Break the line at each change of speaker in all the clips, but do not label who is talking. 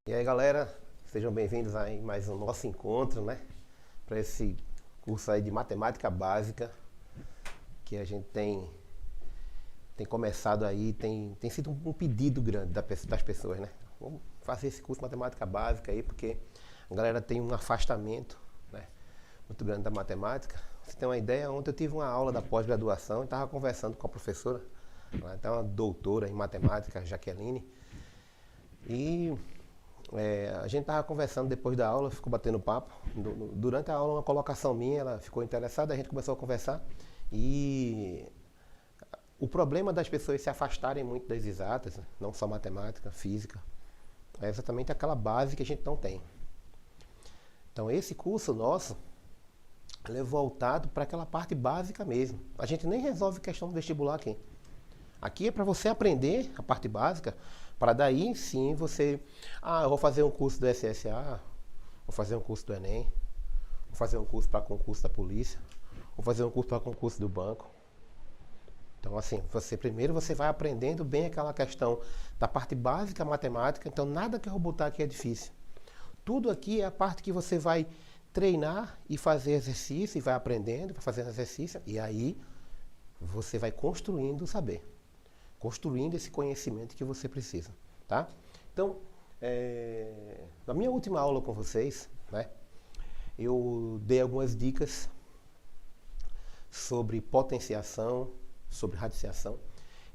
E aí, galera, sejam bem-vindos a mais um nosso encontro, né? Para esse curso aí de matemática básica que a gente tem começado aí, tem sido um pedido grande das pessoas, né? Vamos fazer esse curso de matemática básica aí, porque a galera tem um afastamento, né, muito grande da matemática. Pra você tem uma ideia, ontem eu tive uma aula da pós-graduação e estava conversando com a professora, ela é uma doutora em matemática, Jaqueline, e a gente estava conversando depois da aula, ficou batendo papo. Durante a aula, uma colocação minha, ela ficou interessada, a gente começou a conversar. E o problema das pessoas se afastarem muito das exatas, né, não só matemática, física, é exatamente aquela base que a gente não tem. Então, esse curso nosso, ele é voltado para aquela parte básica mesmo. A gente nem resolve questão do vestibular aqui. Aqui é para você aprender a parte básica, para daí sim você... eu vou fazer um curso do SSA, vou fazer um curso do Enem, vou fazer um curso para concurso da polícia, vou fazer um curso para concurso do banco. Então, assim, primeiro você vai aprendendo bem aquela questão da parte básica matemática, então nada que eu vou botar aqui é difícil. Tudo aqui é a parte que você vai treinar e fazer exercício, e vai aprendendo, vai fazendo exercício, e aí você vai construindo o saber, construindo esse conhecimento que você precisa, tá? Então, na minha última aula com vocês, né, eu dei algumas dicas sobre potenciação, sobre radiciação.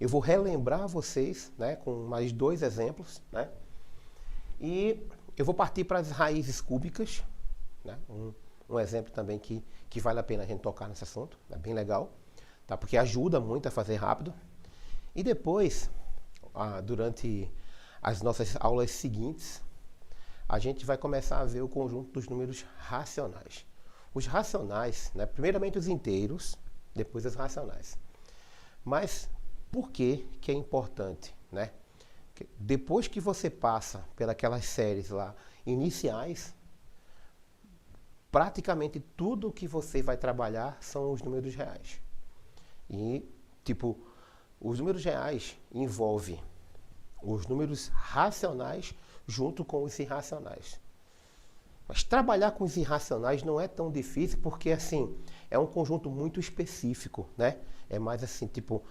Eu vou relembrar vocês, né, com mais dois exemplos, né, e eu vou partir para as raízes cúbicas, né, um exemplo também que vale a pena a gente tocar nesse assunto, é bem legal, tá, porque ajuda muito a fazer rápido. E depois, durante as nossas aulas seguintes, a gente vai começar a ver o conjunto dos números racionais. Os racionais, né, primeiramente os inteiros, depois os racionais. Mas por que é importante, né? Depois que você passa pelas séries lá iniciais, praticamente tudo que você vai trabalhar são os números reais. E, tipo, os números reais envolvem os números racionais junto com os irracionais. Mas trabalhar com os irracionais não é tão difícil porque, assim, é um conjunto muito específico, né? É mais assim, tipo,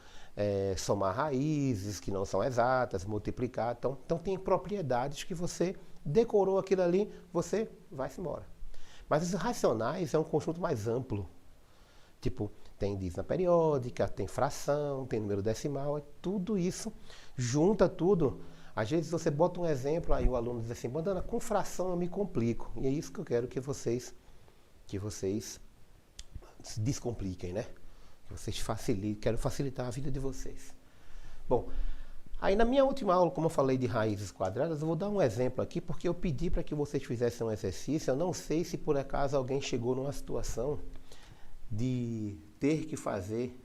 somar raízes que não são exatas, multiplicar. Então tem propriedades que você decorou aquilo ali, você vai-se embora. Mas os irracionais é um conjunto mais amplo. Tipo, tem dízima periódica, tem fração, tem número decimal, tudo isso, junta tudo. Às vezes você bota um exemplo, aí o aluno diz assim, Bandana, com fração eu me complico. E é isso que eu quero que vocês se descompliquem, né? Que vocês facilitem, quero facilitar a vida de vocês. Bom, aí na minha última aula, como eu falei de raízes quadradas, eu vou dar um exemplo aqui, porque eu pedi para que vocês fizessem um exercício. Eu não sei se por acaso alguém chegou numa situação de ter que fazer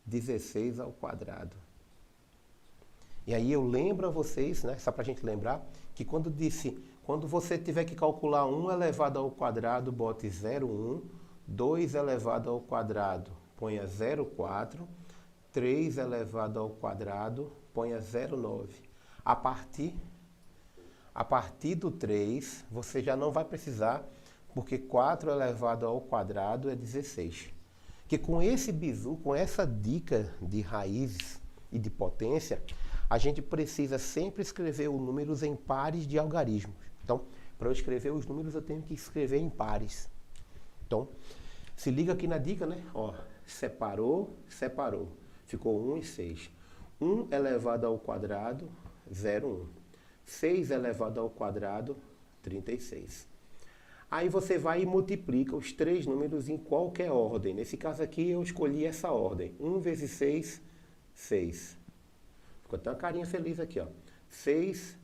16 ao quadrado. E aí eu lembro a vocês, né, só para a gente lembrar, que quando você tiver que calcular 1 elevado ao quadrado, bote 0,1, 2 elevado ao quadrado, ponha 0,4, 3 elevado ao quadrado, ponha 0,9. A partir do 3, você já não vai precisar, porque 4 elevado ao quadrado é 16. Que com esse bizu, com essa dica de raízes e de potência, a gente precisa sempre escrever os números em pares de algarismos. Então, para eu escrever os números, eu tenho que escrever em pares. Então, se liga aqui na dica, né? Ó, separou. Ficou 1 e 6. 1 elevado ao quadrado, 0,1. 6 elevado ao quadrado, 36. Aí você vai e multiplica os três números em qualquer ordem. Nesse caso aqui, eu escolhi essa ordem. 1 vezes 6, 6. Ficou até uma carinha feliz aqui, ó. 6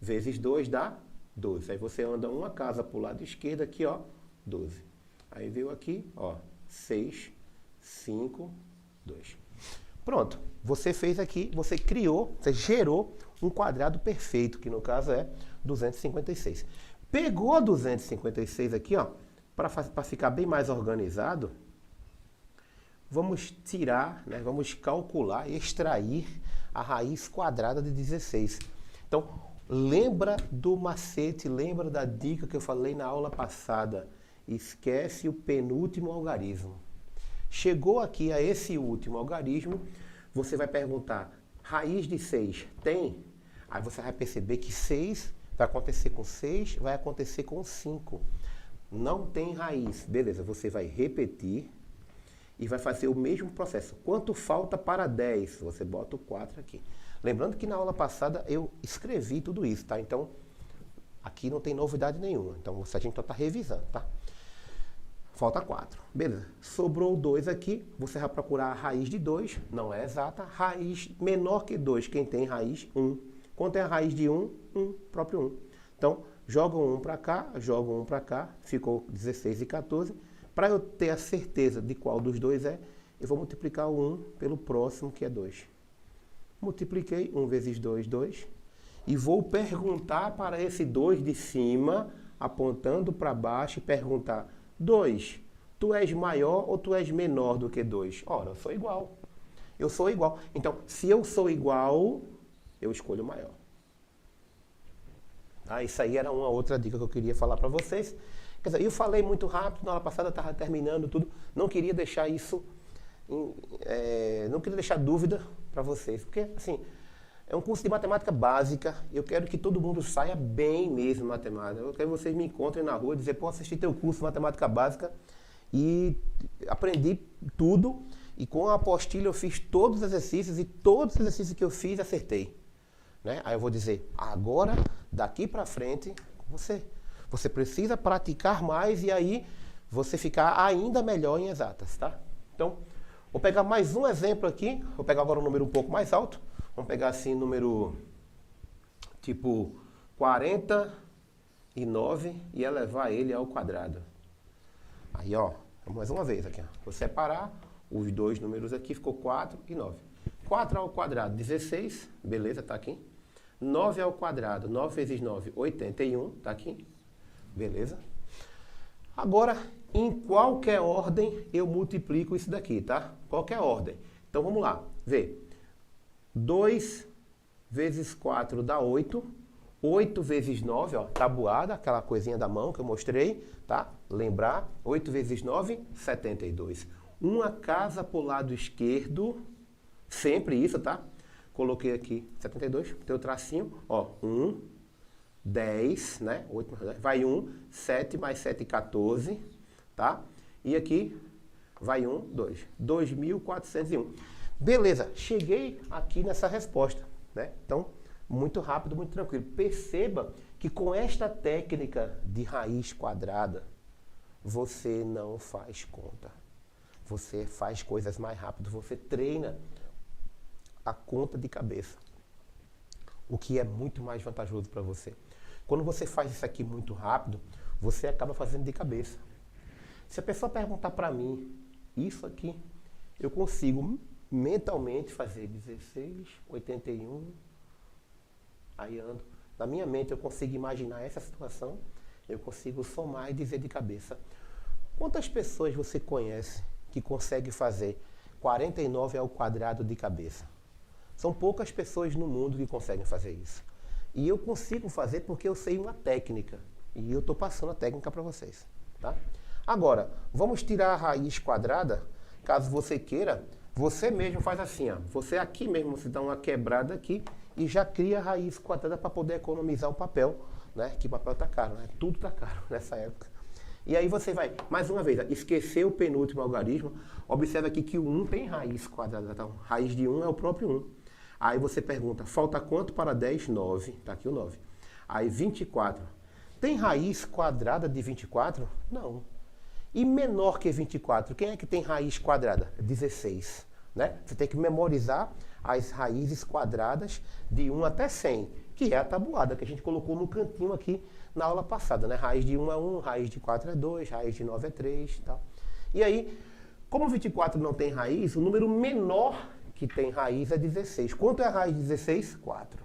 vezes 2 dá 12. Aí você anda uma casa para o lado esquerdo aqui, ó, 12. Aí veio aqui, ó, 6, 5, 2. Pronto. Você fez aqui, você criou, você gerou um quadrado perfeito, que no caso é 256. Pegou 256 aqui, ó, para ficar bem mais organizado, vamos tirar, né, vamos calcular e extrair a raiz quadrada de 16. Então, Lembra do macete, lembra da dica que eu falei na aula passada. Esquece o penúltimo algarismo. Chegou aqui a esse último algarismo, você vai perguntar, raiz de 6 tem? Aí você vai perceber que 6 vai acontecer com 6, vai acontecer com 5. Não tem raiz. Beleza, você vai repetir e vai fazer o mesmo processo. Quanto falta para 10? Você bota o 4 aqui. Lembrando que na aula passada eu escrevi tudo isso, tá? Então, aqui não tem novidade nenhuma. Então, a gente está revisando, tá? Falta 4. Beleza. Sobrou 2 aqui. Você vai procurar a raiz de 2. Não é exata. Raiz menor que 2. Quem tem raiz? 1. Quanto é a raiz de 1? 1, próprio 1. Então, joga um 1 para cá, joga um 1 para cá. Ficou 16 e 14. Para eu ter a certeza de qual dos dois é, eu vou multiplicar o 1 pelo próximo, que é 2. Multipliquei 1 vezes 2, 2. E vou perguntar para esse 2 de cima, apontando para baixo, e perguntar: 2, tu és maior ou tu és menor do que 2? Ora, eu sou igual. Eu sou igual. Então, se eu sou igual, eu escolho maior. Ah, isso aí era uma outra dica que eu queria falar para vocês. Quer dizer, eu falei muito rápido, na aula passada estava terminando tudo. Não queria deixar isso, não queria deixar dúvida para vocês. Porque, assim, é um curso de matemática básica. Eu quero que todo mundo saia bem mesmo em matemática. Eu quero que vocês me encontrem na rua e dizer, pô, assisti teu curso de matemática básica e aprendi tudo. E com a apostila eu fiz todos os exercícios e todos os exercícios que eu fiz acertei. Né? Aí eu vou dizer, agora, daqui para frente, você precisa praticar mais e aí você ficar ainda melhor em exatas, tá? Então, vou pegar mais um exemplo aqui. Vou pegar agora um número um pouco mais alto. Vamos pegar assim, número tipo 49 e elevar ele ao quadrado. Aí, ó, mais uma vez aqui, ó. Vou separar os dois números aqui, ficou 4 e 9. 4 ao quadrado, 16, beleza, tá aqui. 9 ao quadrado, 9 vezes 9, 81, tá aqui. Beleza? Agora, em qualquer ordem, eu multiplico isso daqui, tá? Qualquer ordem. Então, vamos lá. Vê. 2 vezes 4 dá 8. 8 vezes 9, ó, tabuada, aquela coisinha da mão que eu mostrei, tá? Lembrar, 8 vezes 9, 72. Uma casa pro lado esquerdo, sempre isso, tá? Coloquei aqui 72, tem o tracinho, ó, 1, 10, né? 8 mais 10, vai 1, 7 mais 7, 14, tá? E aqui vai 1, 2. 2.401. Beleza, cheguei aqui nessa resposta, né? Então, muito rápido, muito tranquilo. Perceba que com esta técnica de raiz quadrada, você não faz conta. Você faz coisas mais rápido, você treina a conta de cabeça, o que é muito mais vantajoso para você. Quando você faz isso aqui muito rápido, você acaba fazendo de cabeça. Se a pessoa perguntar para mim, isso aqui, eu consigo mentalmente fazer 16, 81, aí ando. Na minha mente eu consigo imaginar essa situação, eu consigo somar e dizer de cabeça. Quantas pessoas você conhece que consegue fazer 49 ao quadrado de cabeça? São poucas pessoas no mundo que conseguem fazer isso. E eu consigo fazer porque eu sei uma técnica. E eu estou passando a técnica para vocês. Tá? Agora, vamos tirar a raiz quadrada. Caso você queira, você mesmo faz assim. Ó. Você aqui mesmo, você dá uma quebrada aqui e já cria a raiz quadrada para poder economizar o papel. Né? Que o papel está caro, né? Tudo está caro nessa época. E aí você vai, mais uma vez, esquecer o penúltimo algarismo. Observe aqui que o 1 tem raiz quadrada. Tá? Raiz de 1 é o próprio 1. Aí você pergunta, falta quanto para 10? 9. Está aqui o 9. Aí 24. Tem raiz quadrada de 24? Não. E menor que 24? Quem é que tem raiz quadrada? 16. Né? Você tem que memorizar as raízes quadradas de 1 até 100, que é a tabuada que a gente colocou no cantinho aqui na aula passada. Né? Raiz de 1 é 1, raiz de 4 é 2, raiz de 9 é 3. Tal. E aí, como 24 não tem raiz, o número menor que tem raiz é 16. Quanto é a raiz de 16? 4.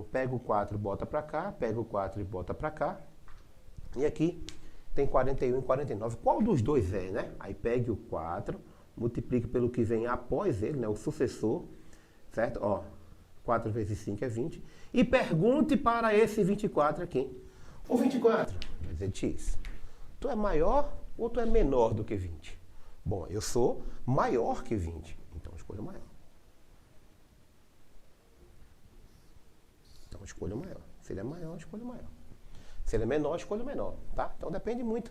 Pega o 4 e bota para cá, pega o 4 e bota para cá. E aqui tem 41 e 49. Qual dos dois é, né? Aí pegue o 4, multiplique pelo que vem após ele, né? O sucessor, certo? Ó, 4 vezes 5 é 20. E pergunte para esse 24 aqui. O 24, vai dizer, X, tu é maior ou tu é menor do que 20? Bom, eu sou maior que 20, então escolho maior. Então escolho maior. Se ele é maior, escolho maior. Se ele é menor, escolho menor, tá? Então depende muito.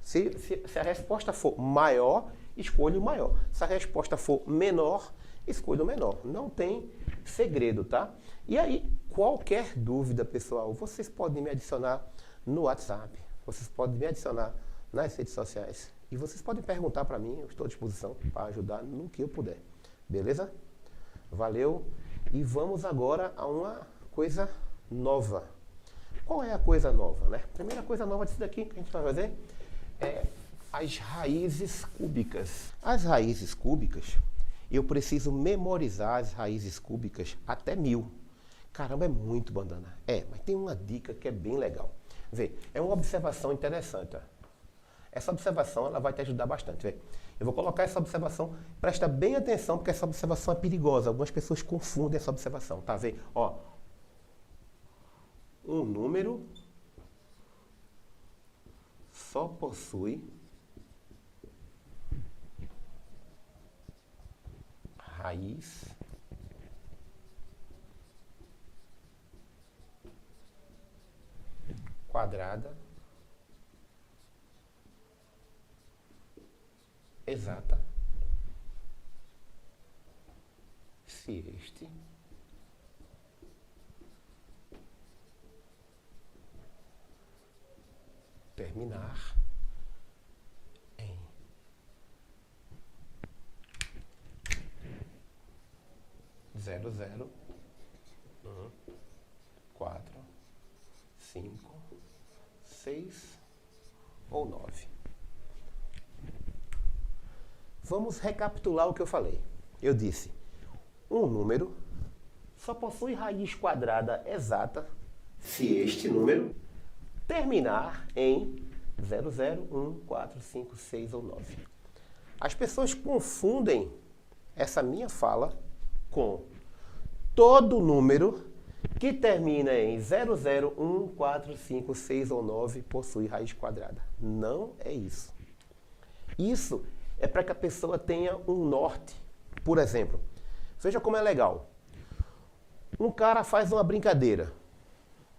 Se a resposta for maior, escolho maior. Se a resposta for menor, escolho menor. Não tem segredo, tá? E aí, qualquer dúvida, pessoal, vocês podem me adicionar no WhatsApp. Vocês podem me adicionar nas redes sociais. E vocês podem perguntar para mim, eu estou à disposição para ajudar no que eu puder. Beleza? Valeu. E vamos agora a uma coisa nova. Qual é a coisa nova, né? A primeira coisa nova disso daqui que a gente vai fazer é as raízes cúbicas. As raízes cúbicas, eu preciso memorizar as raízes cúbicas até 1000. Caramba, é muito bandana. Mas tem uma dica que é bem legal. Vê, é uma observação interessante. Ó. Essa observação ela vai te ajudar bastante. Vê. Eu vou colocar essa observação, presta bem atenção, porque essa observação é perigosa. Algumas pessoas confundem essa observação, tá? Vê, ó. Um número só possui raiz quadrada exata se este terminar em 0, 0, 1, 4, 5, 6 ou 9. Vamos recapitular o que eu falei. Eu disse, um número só possui raiz quadrada exata se este número terminar em 0, 0, 1, 4, 5, 6 ou 9. As pessoas confundem essa minha fala com todo número que termina em 0, 0, 1, 4, 5, 6 ou 9 possui raiz quadrada. Não é isso. Isso é para que a pessoa tenha um norte. Por exemplo, veja como é legal. Um cara faz uma brincadeira,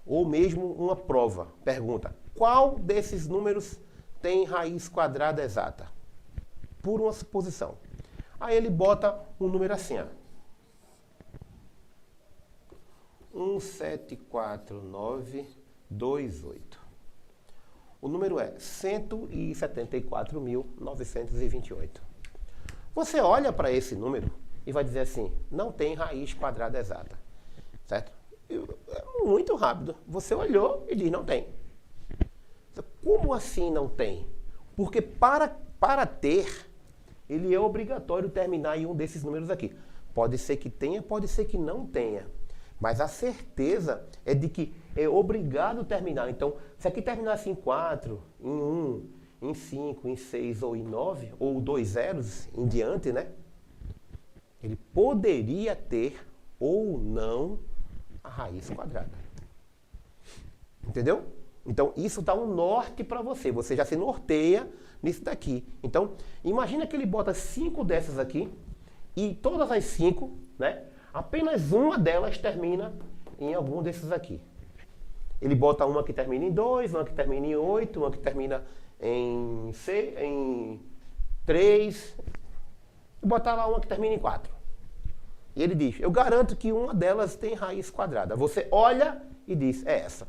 ou mesmo uma prova. Pergunta, qual desses números tem raiz quadrada exata? Por uma suposição. Aí ele bota um número assim, ó. 174928. O número é 174.928. Você olha para esse número e vai dizer assim, não tem raiz quadrada exata. Certo? É muito rápido. Você olhou e diz, não tem. Como assim não tem? Porque para ter, ele é obrigatório terminar em um desses números aqui. Pode ser que tenha, pode ser que não tenha. Mas a certeza é de que é obrigado terminar. Então, se aqui terminasse em 4, em 1, em 5, em 6 ou em 9, ou 2 zeros em diante, né? Ele poderia ter ou não a raiz quadrada. Entendeu? Então, isso dá um norte para você. Você já se norteia nisso daqui. Então, imagina que ele bota 5 dessas aqui e todas as 5, né? Apenas uma delas termina em algum desses aqui. Ele bota uma que termina em 2, uma que termina em 8, uma que termina em 3, e botar lá uma que termina em 4. E ele diz, eu garanto que uma delas tem raiz quadrada. Você olha e diz, é essa.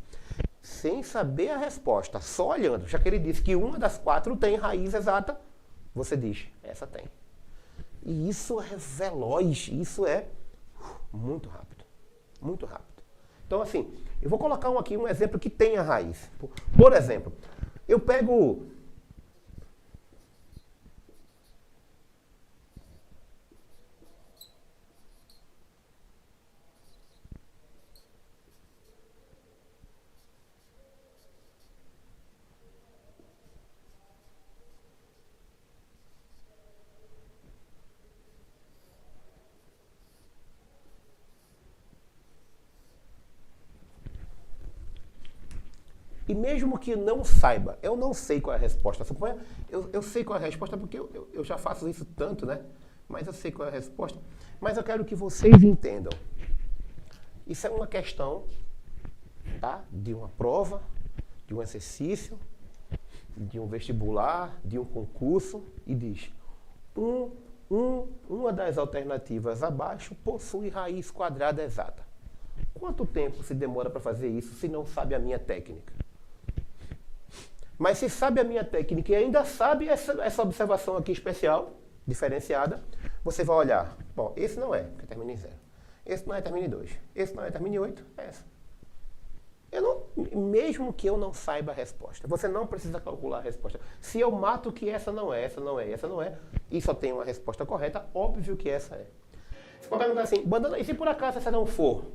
Sem saber a resposta, só olhando, já que ele disse que uma das 4 tem raiz exata, você diz, essa tem. E isso é veloz, isso é muito rápido. Muito rápido. Então, assim, eu vou colocar aqui um exemplo que tem a raiz. Por exemplo, eu pego... E mesmo que não saiba, eu não sei qual é a resposta. Suponha, eu sei qual é a resposta porque eu já faço isso tanto, né? Mas eu sei qual é a resposta. Mas eu quero que vocês entendam. Isso é uma questão, tá? De uma prova, de um exercício, de um vestibular, de um concurso, e diz: uma das alternativas abaixo possui raiz quadrada exata. Quanto tempo se demora para fazer isso se não sabe a minha técnica? Mas se sabe a minha técnica e ainda sabe essa observação aqui especial, diferenciada, você vai olhar: bom, esse não é, porque termina em 0. Esse não é, termina em 2. Esse não é, termina em 8. É essa. Mesmo que eu não saiba a resposta, você não precisa calcular a resposta. Se eu mato que essa não é, essa não é, essa não é, e só tem uma resposta correta, óbvio que essa é. Você pode perguntar assim: Bandana, e se por acaso essa não for?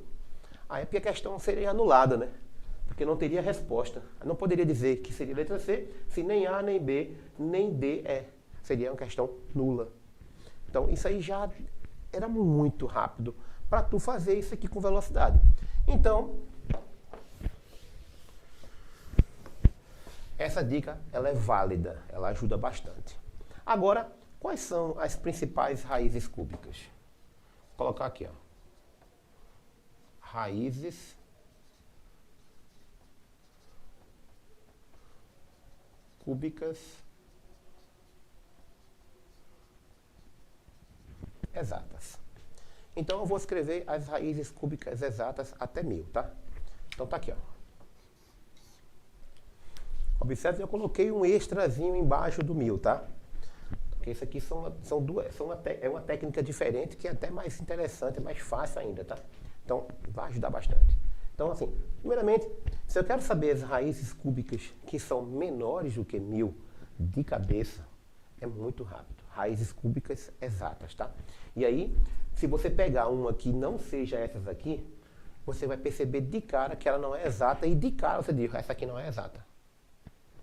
Aí é porque a questão seria anulada, né? Porque não teria resposta. Eu não poderia dizer que seria letra C se nem A, nem B, nem D é. Seria uma questão nula. Então isso aí já era muito rápido para tu fazer isso aqui com velocidade. Então, essa dica ela é válida, ela ajuda bastante. Agora, quais são as principais raízes cúbicas? Vou colocar aqui, ó. Raízes cúbicas exatas. Então eu vou escrever as raízes cúbicas exatas até 1000, tá? Então tá aqui, ó. Observe que eu coloquei um extrazinho embaixo do 1000, tá? Porque isso aqui é uma técnica diferente que é até mais interessante, é mais fácil ainda, tá? Então vai ajudar bastante. Então assim, primeiramente, se eu quero saber as raízes cúbicas que são menores do que 1000 de cabeça, é muito rápido. Raízes cúbicas exatas, tá? E aí, se você pegar uma que não seja essas aqui, você vai perceber de cara que ela não é exata e de cara você diz: essa aqui não é exata.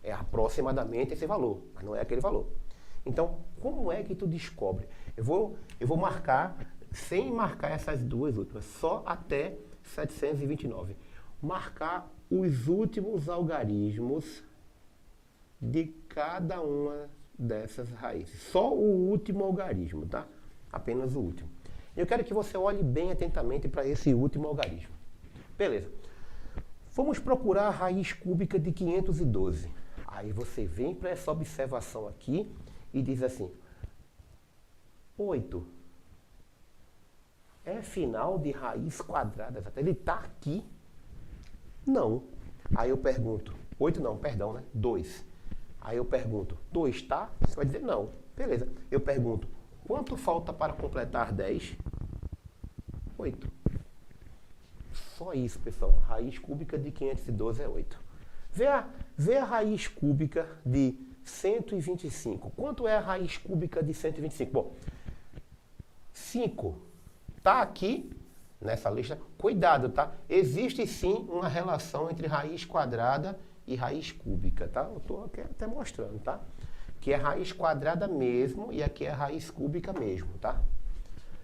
É aproximadamente esse valor, mas não é aquele valor. Então, como é que tu descobre? Eu vou marcar, sem marcar essas duas últimas, só até 729. Marcar os últimos algarismos de cada uma dessas raízes. Só o último algarismo, tá? Apenas o último. Eu quero que você olhe bem atentamente para esse último algarismo. Beleza. Vamos procurar a raiz cúbica de 512. Aí você vem para essa observação aqui e diz assim: 8 é final de raiz quadrada exata. Ele está aqui? Não. Aí eu pergunto: 8 não, perdão, né? 2. Aí eu pergunto: 2 tá? Você vai dizer não. Beleza. Eu pergunto: quanto falta para completar 10? 8. Só isso, pessoal. Raiz cúbica de 512 é 8. Vê a raiz cúbica de 125. Quanto é a raiz cúbica de 125? Bom, 5 está aqui nessa lista. Cuidado, tá? Existe sim uma relação entre raiz quadrada e raiz cúbica, tá? Eu estou aqui até mostrando, tá? Que é raiz quadrada mesmo e aqui é raiz cúbica mesmo, tá?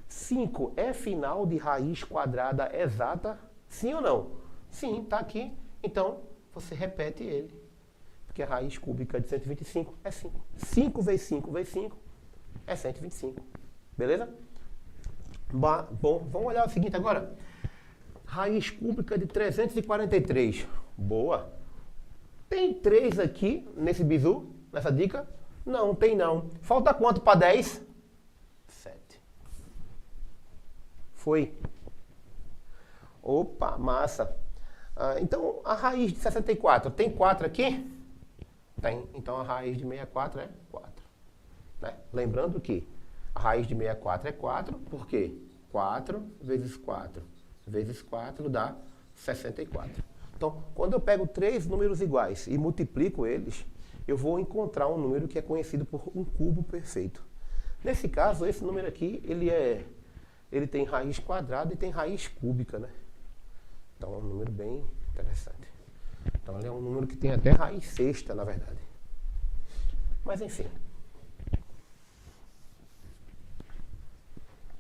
5 é final de raiz quadrada exata? Sim ou não? Sim, está aqui. Então, você repete ele. Porque a raiz cúbica de 125 é 5. 5 vezes 5 vezes 5 é 125. Beleza? Bom, vamos olhar o seguinte agora. Raiz cúbica de 343. Boa. Tem 3 aqui nesse bizu, nessa dica? Não, tem não. Falta quanto para 10? 7. Foi. Opa, massa. Então, a raiz de 64, tem 4 aqui? Tem. Então, a raiz de 64 é 4. Né? Lembrando que a raiz de 64 é 4, por quê? 4 vezes 4 vezes 4 dá 64. Então, quando eu pego 3 números iguais e multiplico eles, eu vou encontrar um número que é conhecido por um cubo perfeito. Nesse caso, esse número aqui, ele tem raiz quadrada e tem raiz cúbica, né? Então é um número bem interessante. Então ele é um número que tem até raiz sexta, na verdade. Mas enfim.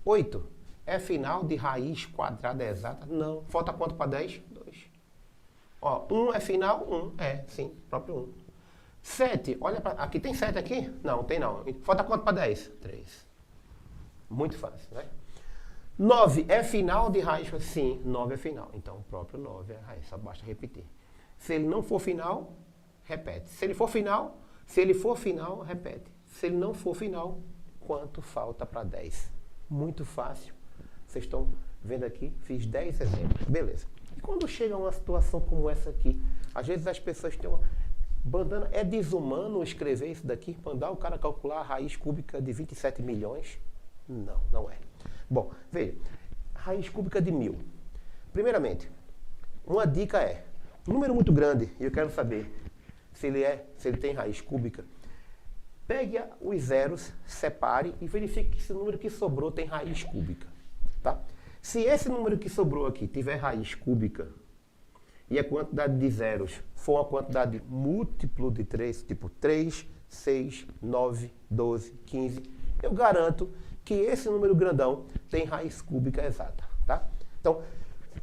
8 é final de raiz quadrada exata? Não. Falta quanto para 10? 2. Ó, 1 é final? 1. É, sim, próprio 1. 7, olha para... Aqui tem 7 aqui? Não, tem não. Falta quanto para 10? 3. Muito fácil, né? 9 é final de raiz? Sim, 9 é final. Então, o próprio 9 é a raiz, só basta repetir. Se ele não for final, repete. Se ele for final, repete. Se ele não for final, quanto falta para 10? Muito fácil. Vocês estão vendo aqui, fiz 10 exemplos. Beleza. E quando chega uma situação como essa aqui, às vezes as pessoas têm uma... Bandana, é desumano escrever isso daqui? Mandar o cara calcular a raiz cúbica de 27 milhões? Não, não é. Bom, veja, raiz cúbica de 1000. Primeiramente, uma dica é, um número muito grande, e eu quero saber se ele tem raiz cúbica, pegue os zeros, separe e verifique se o número que sobrou tem raiz cúbica. Tá? Se esse número que sobrou aqui tiver raiz cúbica, e a quantidade de zeros for uma quantidade múltiplo de 3, tipo 3, 6, 9, 12, 15, eu garanto que esse número grandão tem raiz cúbica exata, tá? Então,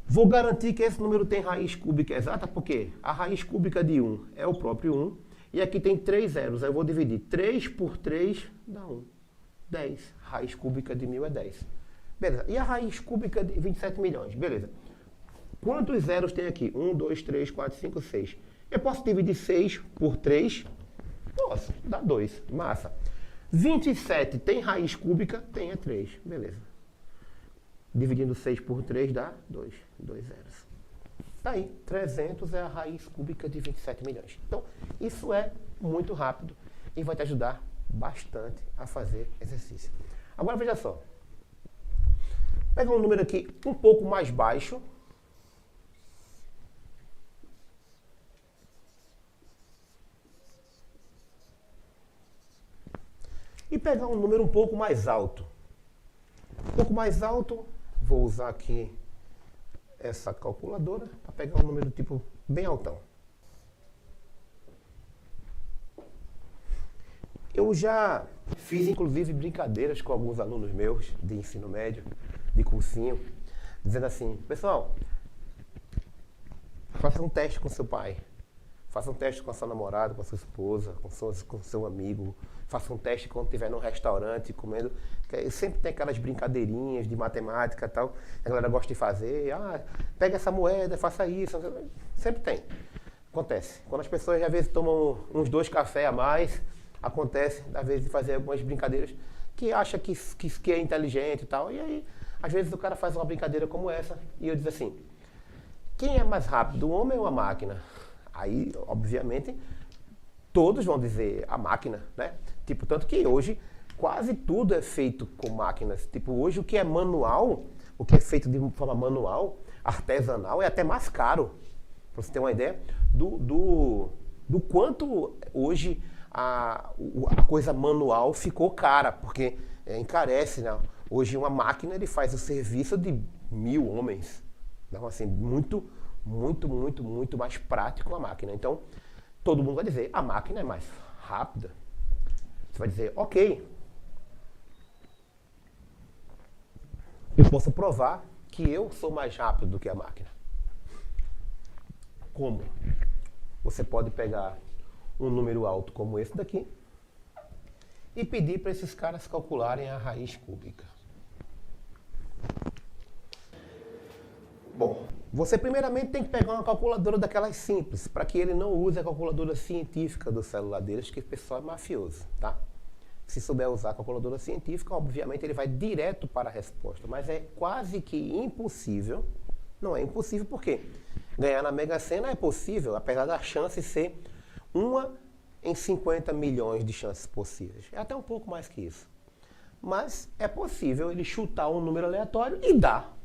vou garantir que esse número tem raiz cúbica exata, porque a raiz cúbica de 1 é o próprio 1, e aqui tem 3 zeros, eu vou dividir 3 por 3, dá 1. 10. Raiz cúbica de 1000 é 10. Beleza. E a raiz cúbica de 27 milhões? Beleza. Quantos zeros tem aqui? 1, 2, 3, 4, 5, 6. Eu posso dividir 6 por 3? Posso. Dá 2. Massa. 27 tem raiz cúbica? Tem, é 3. Beleza. Dividindo 6 por 3 dá 2. 2 zeros. Tá aí. 300 é a raiz cúbica de 27 milhões. Então, isso é muito rápido e vai te ajudar bastante a fazer exercício. Agora, veja só. Pega um número aqui um pouco mais baixo. E pegar um número um pouco mais alto. Um pouco mais alto, vou usar aqui essa calculadora para pegar um número tipo bem altão. Eu já fiz inclusive brincadeiras com alguns alunos meus de ensino médio, de cursinho, dizendo assim, pessoal, faça um teste com seu pai. Faça um teste com a sua namorada, com a sua esposa, com seu amigo. Faça um teste quando estiver num restaurante comendo. Sempre tem aquelas brincadeirinhas de matemática e tal. A galera gosta de fazer. Ah, pega essa moeda, faça isso. Sempre tem. Acontece. Quando as pessoas às vezes tomam uns 2 cafés a mais, acontece às vezes de fazer algumas brincadeiras que acha que é inteligente e tal. E aí, às vezes o cara faz uma brincadeira como essa e eu digo assim, quem é mais rápido, o homem ou a máquina? Aí, obviamente, todos vão dizer a máquina, né? Tipo, tanto que hoje quase tudo é feito com máquinas. Tipo, hoje o que é manual, o que é feito de forma manual, artesanal, é até mais caro. Pra você ter uma ideia do quanto hoje a coisa manual ficou cara, porque encarece, né? Hoje uma máquina ele faz o serviço de 1000 homens. Então, assim, muito mais prático a máquina. Então, todo mundo vai dizer, a máquina é mais rápida. Você vai dizer, ok. Eu posso provar que eu sou mais rápido do que a máquina. Como? Você pode pegar um número alto como esse daqui e pedir para esses caras calcularem a raiz cúbica. Bom, você primeiramente tem que pegar uma calculadora daquelas simples, para que ele não use a calculadora científica do celular deles, que o pessoal é mafioso, tá? Se souber usar a calculadora científica, obviamente ele vai direto para a resposta, mas é quase que impossível. Não é impossível porque ganhar na Mega Sena é possível, apesar da chance ser 1 em 50 milhões de chances possíveis. É até um pouco mais que isso. Mas é possível ele chutar um número aleatório e dar.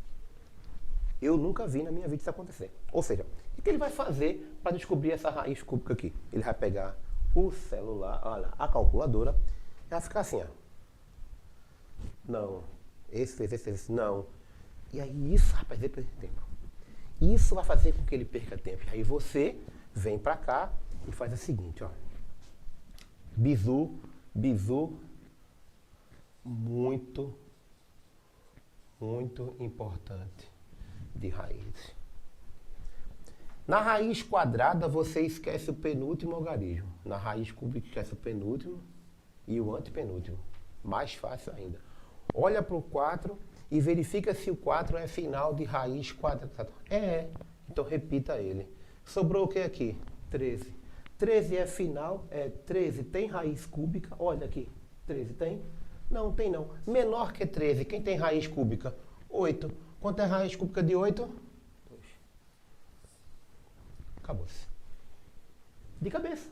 Eu nunca vi na minha vida isso acontecer. Ou seja, o que ele vai fazer para descobrir essa raiz cúbica aqui? Ele vai pegar o celular, olha, a calculadora, e vai ficar assim, ó. Não. Esse, não. E aí isso, rapaz, ele perde tempo. Isso vai fazer com que ele perca tempo. E aí você vem para cá e faz o seguinte, ó. Bizu, muito importante de raiz. Na raiz quadrada, você esquece o penúltimo algarismo. Na raiz cúbica, esquece o penúltimo e o antepenúltimo. Mais fácil ainda. Olha para o 4 e verifica se o 4 é final de raiz quadrada. Então repita ele. Sobrou o que aqui? 13. 13 é final, 13 tem raiz cúbica. Olha aqui, 13 tem? Não, tem não. Menor que 13, quem tem raiz cúbica? 8. Quanto é a raiz cúbica de 8? 2. Acabou-se. De cabeça.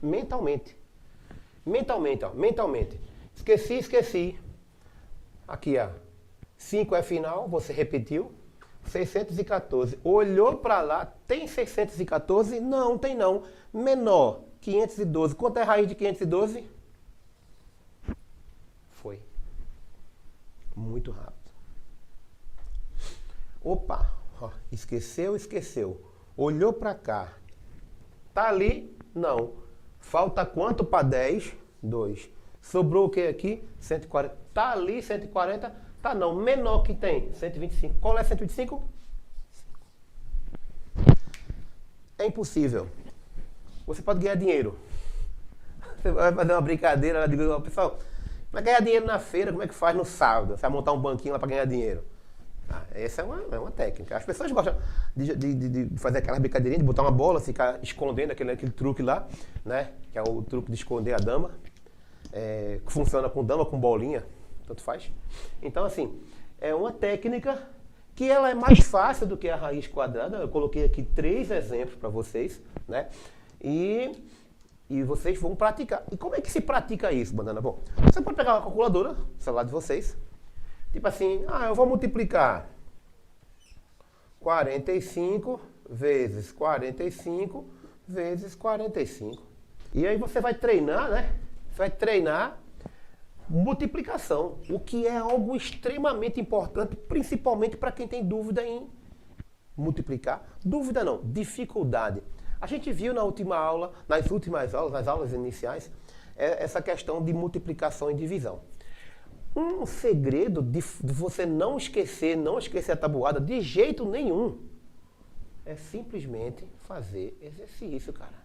Mentalmente. Mentalmente, ó. Mentalmente. Esqueci. Aqui, ó. 5 é final, você repetiu. 614. Olhou para lá, tem 614? Não, tem não. Menor, 512. Quanto é a raiz de 512? Foi. Muito rápido. Opa, ó, esqueceu. Olhou para cá. Tá ali? Não. Falta quanto para 10? 2. Sobrou o que aqui? 140. Tá ali 140? Tá não. Menor que tem? 125. Qual é 125? 5. É impossível. Você pode ganhar dinheiro. Você vai fazer uma brincadeira, ela diz, pessoal, vai ganhar dinheiro na feira, como é que faz no sábado? Você vai montar um banquinho lá para ganhar dinheiro. Essa é uma técnica. As pessoas gostam de fazer aquela brincadeirinha, de botar uma bola, ficar escondendo aquele truque lá, né? Que é o truque de esconder a dama. Que funciona com dama, com bolinha, tanto faz. Então, assim, é uma técnica que ela é mais fácil do que a raiz quadrada. Eu coloquei aqui 3 exemplos para vocês, né? E vocês vão praticar. E como é que se pratica isso, Banana? Bom, você pode pegar uma calculadora, no celular de vocês, tipo assim, eu vou multiplicar 45 vezes 45 vezes 45. E aí você vai treinar, né? Vai treinar multiplicação, o que é algo extremamente importante, principalmente para quem tem dúvida em multiplicar. Dúvida não, dificuldade. A gente viu na última aula, nas últimas aulas, nas aulas iniciais, essa questão de multiplicação e divisão. Um segredo de você não esquecer a tabuada de jeito nenhum, é simplesmente fazer exercício, cara.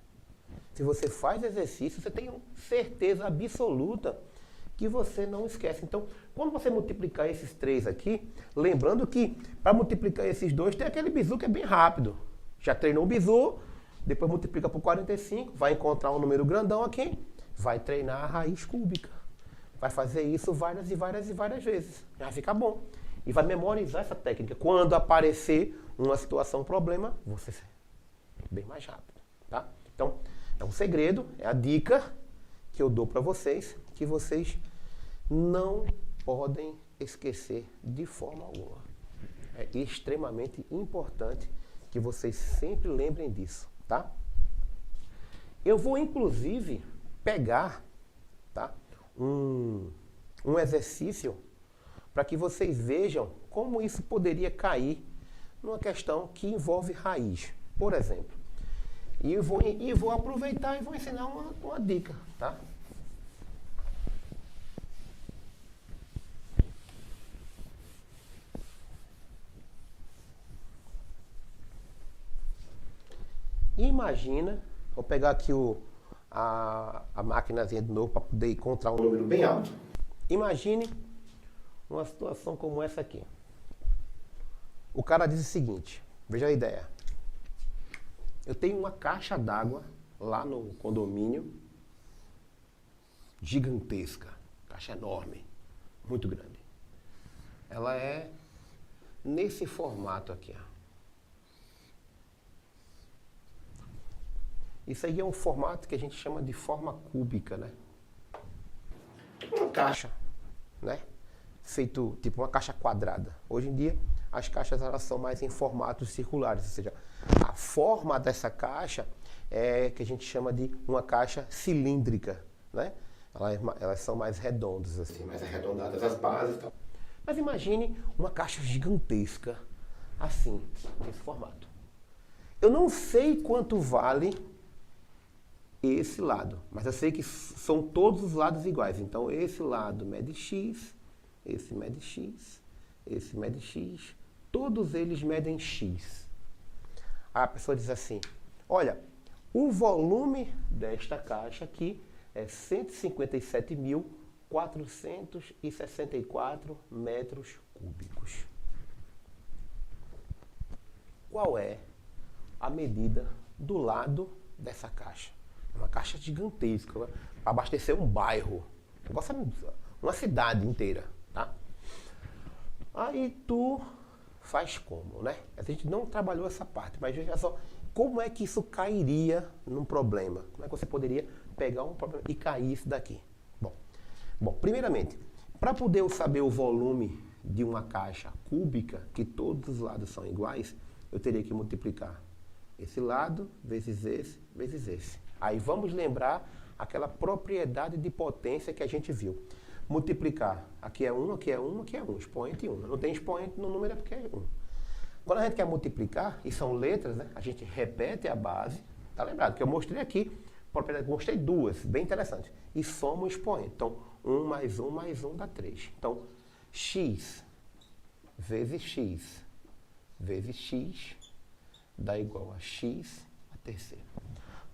Se você faz exercício, você tem certeza absoluta que você não esquece. Então, quando você multiplicar esses 3 aqui, lembrando que para multiplicar esses 2 tem aquele bizu que é bem rápido. Já treinou o bizu, depois multiplica por 45, vai encontrar um número grandão aqui, vai treinar a raiz cúbica. Vai fazer isso várias vezes. Já fica bom. E vai memorizar essa técnica. Quando aparecer uma situação, um problema, você bem mais rápido. Tá? Então, é um segredo, é a dica que eu dou para vocês, que vocês não podem esquecer de forma alguma. É extremamente importante que vocês sempre lembrem disso, tá? Eu vou, inclusive, pegar, tá, um exercício para que vocês vejam como isso poderia cair numa questão que envolve raiz, por exemplo. E eu vou aproveitar e vou ensinar uma dica, tá? Imagina, vou pegar aqui a maquinazinha de novo para poder encontrar um número bem alto. Imagine uma situação como essa aqui. O cara diz o seguinte, veja a ideia. Eu tenho uma caixa d'água lá no condomínio, gigantesca, caixa enorme, muito grande. Ela é nesse formato aqui, ó. Isso aí é um formato que a gente chama de forma cúbica, né? Uma caixa, né? Feito tipo uma caixa quadrada. Hoje em dia, as caixas elas são mais em formatos circulares, ou seja, a forma dessa caixa é que a gente chama de uma caixa cilíndrica, né? Elas são mais redondas, assim, mais arredondadas as bases e tal. Mas imagine uma caixa gigantesca, assim, nesse formato. Eu não sei quanto vale esse lado, mas eu sei que são todos os lados iguais. Então esse lado mede X, esse mede X, esse mede X, todos eles medem X. a pessoa diz assim, olha, o volume desta caixa aqui é 157.464 metros cúbicos. Qual é a medida do lado dessa caixa? É uma caixa gigantesca, para abastecer um bairro, uma cidade inteira, tá? Aí tu faz como, né? A gente não trabalhou essa parte, mas veja só, como é que isso cairia num problema? Como é que você poderia pegar um problema e cair isso daqui? Bom, primeiramente, para poder eu saber o volume de uma caixa cúbica, que todos os lados são iguais, eu teria que multiplicar esse lado vezes esse. Aí vamos lembrar aquela propriedade de potência que a gente viu. Multiplicar, aqui é 1, aqui é 1, aqui é 1, expoente 1. Não tem expoente no número é porque é 1. Quando a gente quer multiplicar, e são letras, né, a gente repete a base, tá lembrado? Que eu mostrei aqui, mostrei duas, bem interessantes. E soma o expoente. Então, 1 mais 1 mais 1 dá 3. Então, x vezes x vezes x dá igual a x a terceira.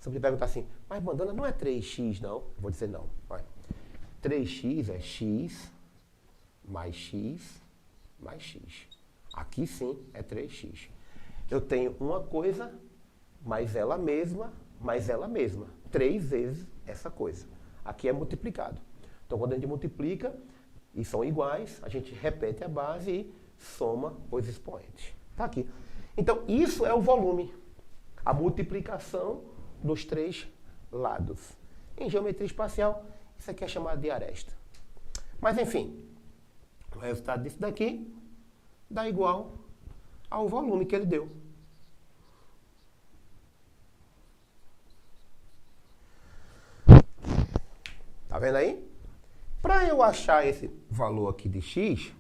Se você perguntar assim, mas Bandana não é 3x não? Eu vou dizer não. Vai. 3x é x mais x mais x. Aqui sim é 3x. Eu tenho uma coisa, mais ela mesma, 3 vezes essa coisa. Aqui é multiplicado. Então, quando a gente multiplica e são iguais, a gente repete a base e soma os expoentes. Está aqui. Então, isso é o volume. A multiplicação dos três lados. Em geometria espacial, isso aqui é chamado de aresta. Mas, enfim, o resultado disso daqui dá igual ao volume que ele deu. Tá vendo aí? Para eu achar esse valor aqui de x,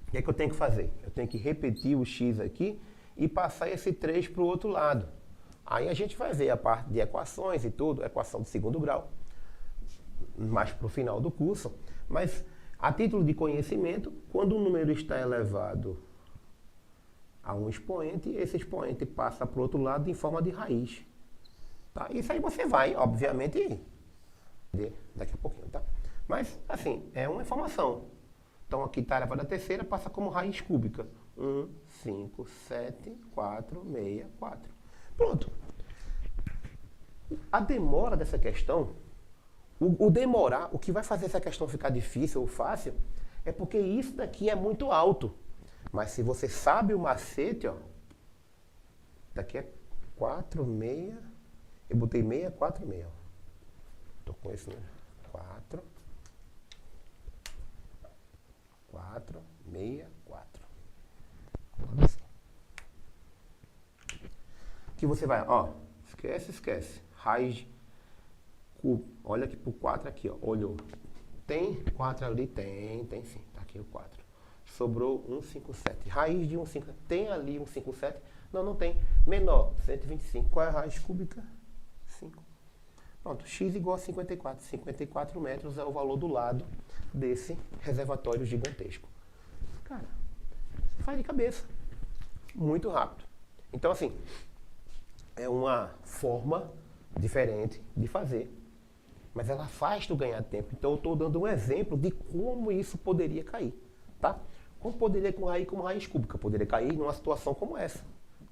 o que é que eu tenho que fazer? Eu tenho que repetir o x aqui e passar esse 3 para o outro lado. Aí a gente vai ver a parte de equações e tudo, equação de segundo grau, mais para o final do curso. Mas, a título de conhecimento, quando um número está elevado a um expoente, esse expoente passa para o outro lado em forma de raiz. Tá? Isso aí você vai, obviamente, ver daqui a pouquinho, tá? Mas, assim, é uma informação. Então, aqui está elevado a terceira, passa como raiz cúbica. 1, 5, 7, 4, 6, 4. Pronto. A demora dessa questão, o demorar, o que vai fazer essa questão ficar difícil ou fácil, é porque isso daqui é muito alto. Mas se você sabe o macete, ó, daqui é 4, 6, eu botei 6, 4, 6. Estou com esse número. 4, 4, 6, 4. Assim. Que você vai, ó, esquece. Raiz, cubo. Olha aqui pro 4 aqui, ó. Olhou. Tem 4 ali? Tem sim. Tá aqui o 4. Sobrou 157. Raiz de 157. Tem ali 157? Não tem. Menor, 125. Qual é a raiz cúbica? 5. Pronto, x igual a 54. 54 metros é o valor do lado desse reservatório gigantesco. Cara, faz de cabeça. Muito rápido. Então, assim, é uma forma diferente de fazer, mas ela faz tu ganhar tempo. Então, eu estou dando um exemplo de como isso poderia cair, tá? Como poderia cair como raiz cúbica? Poderia cair numa situação como essa,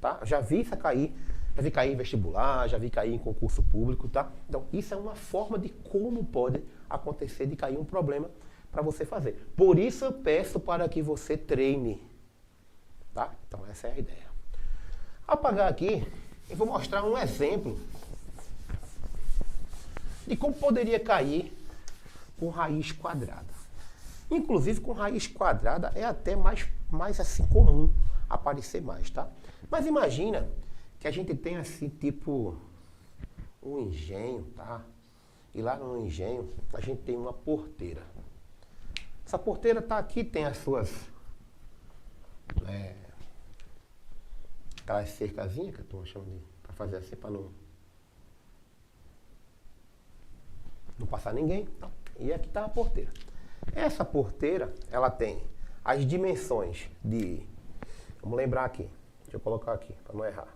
tá? Já vi isso cair, já vi cair em vestibular, já vi cair em concurso público, tá? Então, isso é uma forma de como pode acontecer de cair um problema para você fazer. Por isso, eu peço para que você treine, tá? Então, essa é a ideia. Ao apagar aqui, eu vou mostrar um exemplo de como poderia cair com raiz quadrada. Inclusive, com raiz quadrada é até mais assim comum aparecer mais, tá? Mas imagina que a gente tem assim, tipo, um engenho, tá? E lá no engenho, a gente tem uma porteira. Essa porteira tá aqui, tem as suas... aquelas cercazinhas que eu estou chamando de... para fazer assim, para não passar ninguém. Tá? E aqui está a porteira. Essa porteira, ela tem as dimensões de... Vamos lembrar aqui. Deixa eu colocar aqui, para não errar.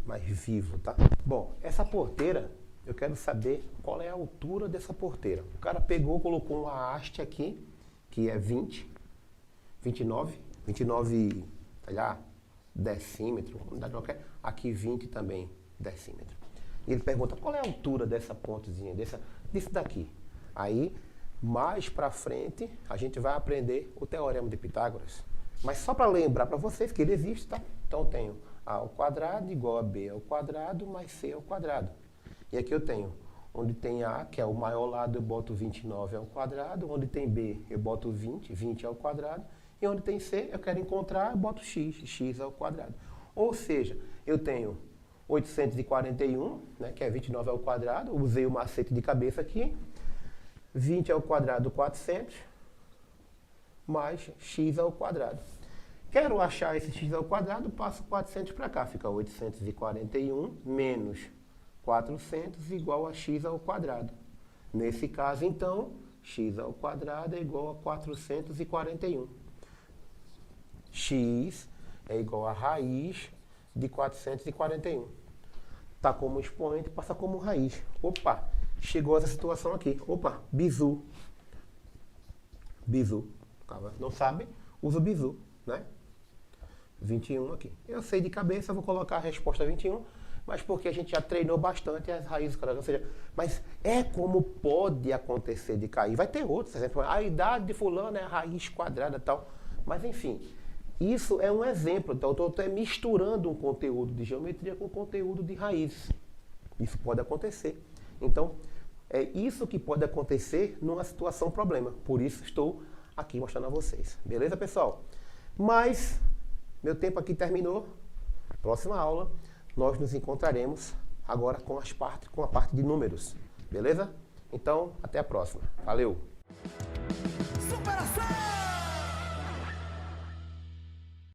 mais vivo, tá? Bom, essa porteira, eu quero saber qual é a altura dessa porteira. O cara pegou, colocou uma haste aqui, que é 29, sei lá, decímetro, unidade qualquer. Aqui 20 também, decímetro. E ele pergunta qual é a altura dessa pontezinha, disso daqui. Aí, mais pra frente, a gente vai aprender o Teorema de Pitágoras. Mas só para lembrar para vocês que ele existe, tá? Então eu tenho a ao quadrado igual a b ao quadrado mais c ao quadrado. E aqui eu tenho, onde tem a, que é o maior lado, eu boto 29 ao quadrado. Onde tem b, eu boto 20 ao quadrado. E onde tem c, eu quero encontrar, eu boto x ao quadrado. Ou seja, eu tenho 841, né, que é 29 ao quadrado. Usei o macete de cabeça aqui. 20 ao quadrado, 400, mais x ao quadrado. Quero achar esse x ao quadrado, passo 400 para cá. Fica 841 menos 400 igual a x ao quadrado. Nesse caso, então, x ao quadrado é igual a 441. X é igual a raiz de 441. Está como expoente, passa como raiz. Opa, chegou essa situação aqui. Opa, bizu. Bizu. Não sabe? Usa o bizu, né? 21 aqui. Eu sei de cabeça, vou colocar a resposta 21, mas porque a gente já treinou bastante as raízes quadradas. Ou seja, mas é como pode acontecer de cair. Vai ter outros exemplos. A idade de fulano é a raiz quadrada e tal. Mas enfim, isso é um exemplo. Então, eu estou misturando um conteúdo de geometria com conteúdo de raízes. Isso pode acontecer. Então, é isso que pode acontecer numa situação problema. Por isso estou aqui mostrando a vocês. Beleza, pessoal? Mas meu tempo aqui terminou. Próxima aula, nós nos encontraremos agora com a parte de números. Beleza? Então, até a próxima. Valeu! Superação!